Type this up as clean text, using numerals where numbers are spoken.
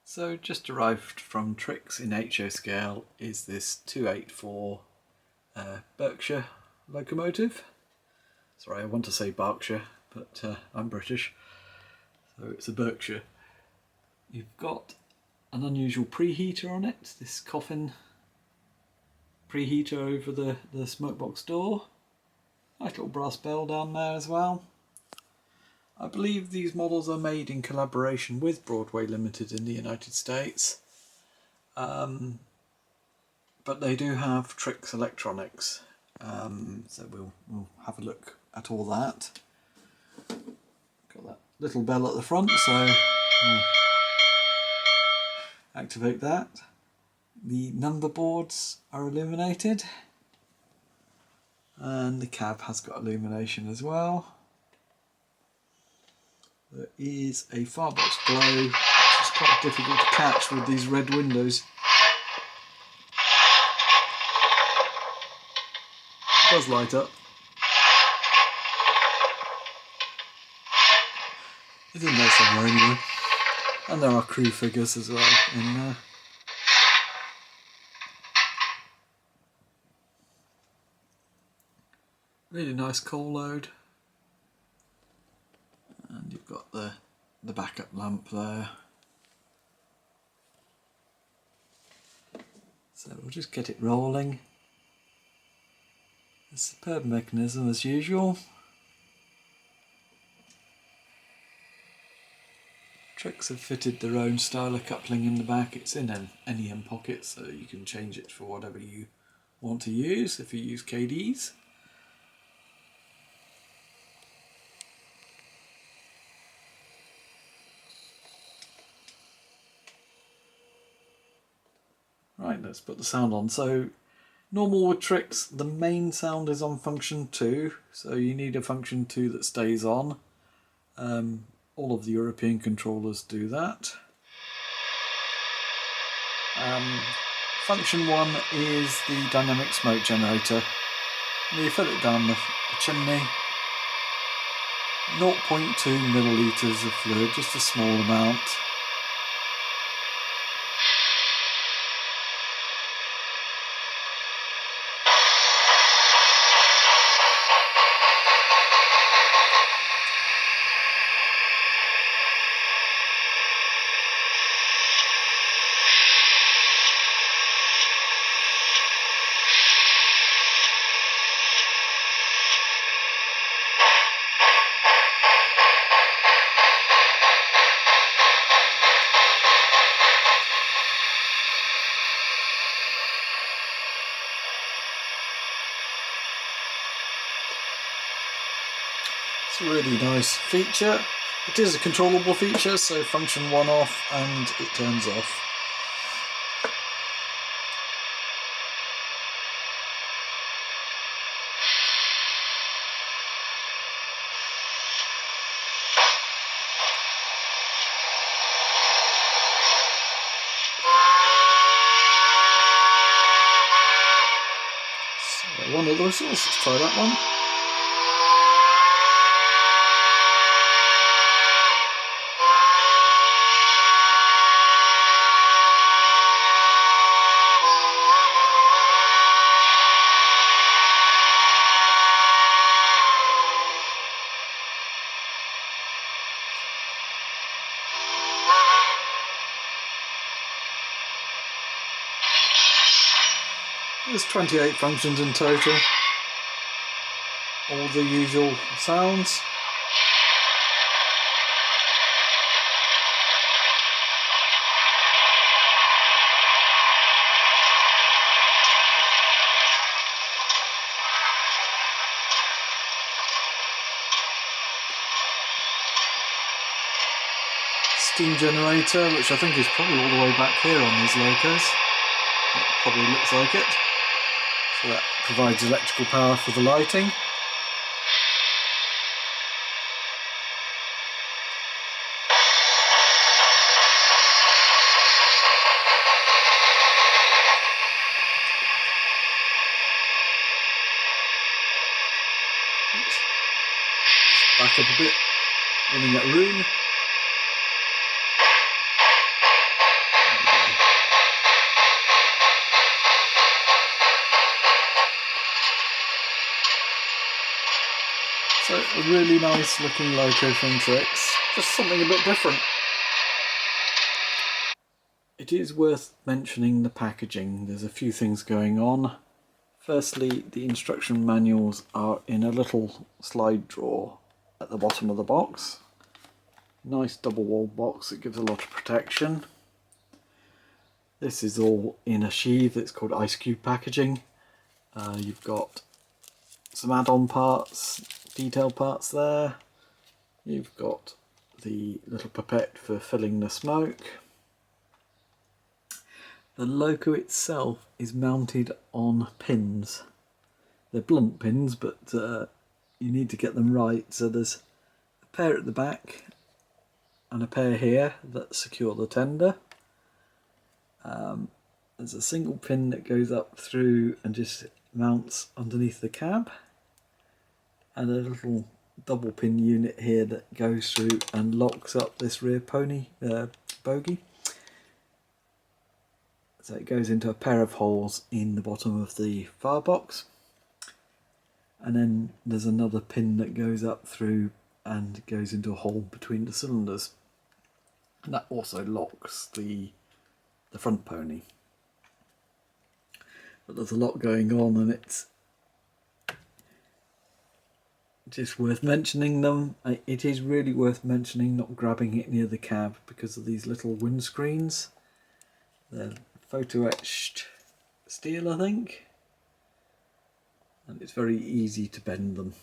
So just arrived from Trix in HO scale is this 284 Berkshire locomotive. Sorry, I want to say Berkshire, but I'm British, so it's a Berkshire. You've got an unusual preheater on it, this coffin preheater over the smoke box door. Nice little brass bell down there as well. I believe these models are made in collaboration with Broadway Limited in the United States, but they do have Trix electronics, so we'll have a look at all that. Got that little bell at the front, so we'll activate that. The number boards are illuminated, and the cab has got illumination as well. There is a firebox glow, which is quite difficult to catch with these red windows. It does light up. It's in there somewhere anyway. And there are crew figures as well in there. Really nice coal load. And you've got the backup lamp there. So we'll just get it rolling. A superb mechanism as usual. Trix have fitted their own styler coupling in the back. It's in an NEM pocket, so you can change it for whatever you want to use if you use KDs. Right, let's put the sound on. So normal with Trix, the main sound is on function 2, so you need a function 2 that stays on. All of the European controllers do that. Function 1 is the dynamic smoke generator. You fill it down the chimney. 0.2 millilitres of fluid, just a small amount. It's a really nice feature. It is a controllable feature, so function 1 off and it turns off. So one of the whistles, let's try that one. There's 28 functions in total, all the usual sounds. Steam generator, which I think is probably all the way back here on these locos. It probably looks like it. So that provides electrical power for the lighting. Oops. Back up a bit, running at room. So a really nice looking loco from Trix, just something a bit different. It is worth mentioning the packaging. There's a few things going on. Firstly, the instruction manuals are in a little slide drawer at the bottom of the box. Nice double walled box that gives a lot of protection. This is all in a sheath. It's called ice cube packaging. You've got some add-on parts, detail parts there. You've got the little pipette for filling the smoke. The loco itself is mounted on pins. They're blunt pins, but you need to get them right. So there's a pair at the back and a pair here that secure the tender. There's a single pin that goes up through and just mounts underneath the cab, and a little double pin unit here that goes through and locks up this rear bogie. So it goes into a pair of holes in the bottom of the firebox, and then there's another pin that goes up through and goes into a hole between the cylinders, and that also locks the front pony. But there's a lot going on, and it's just worth mentioning them. It is really worth mentioning not grabbing it near the cab because of these little windscreens. They're photo etched steel, I think, and it's very easy to bend them.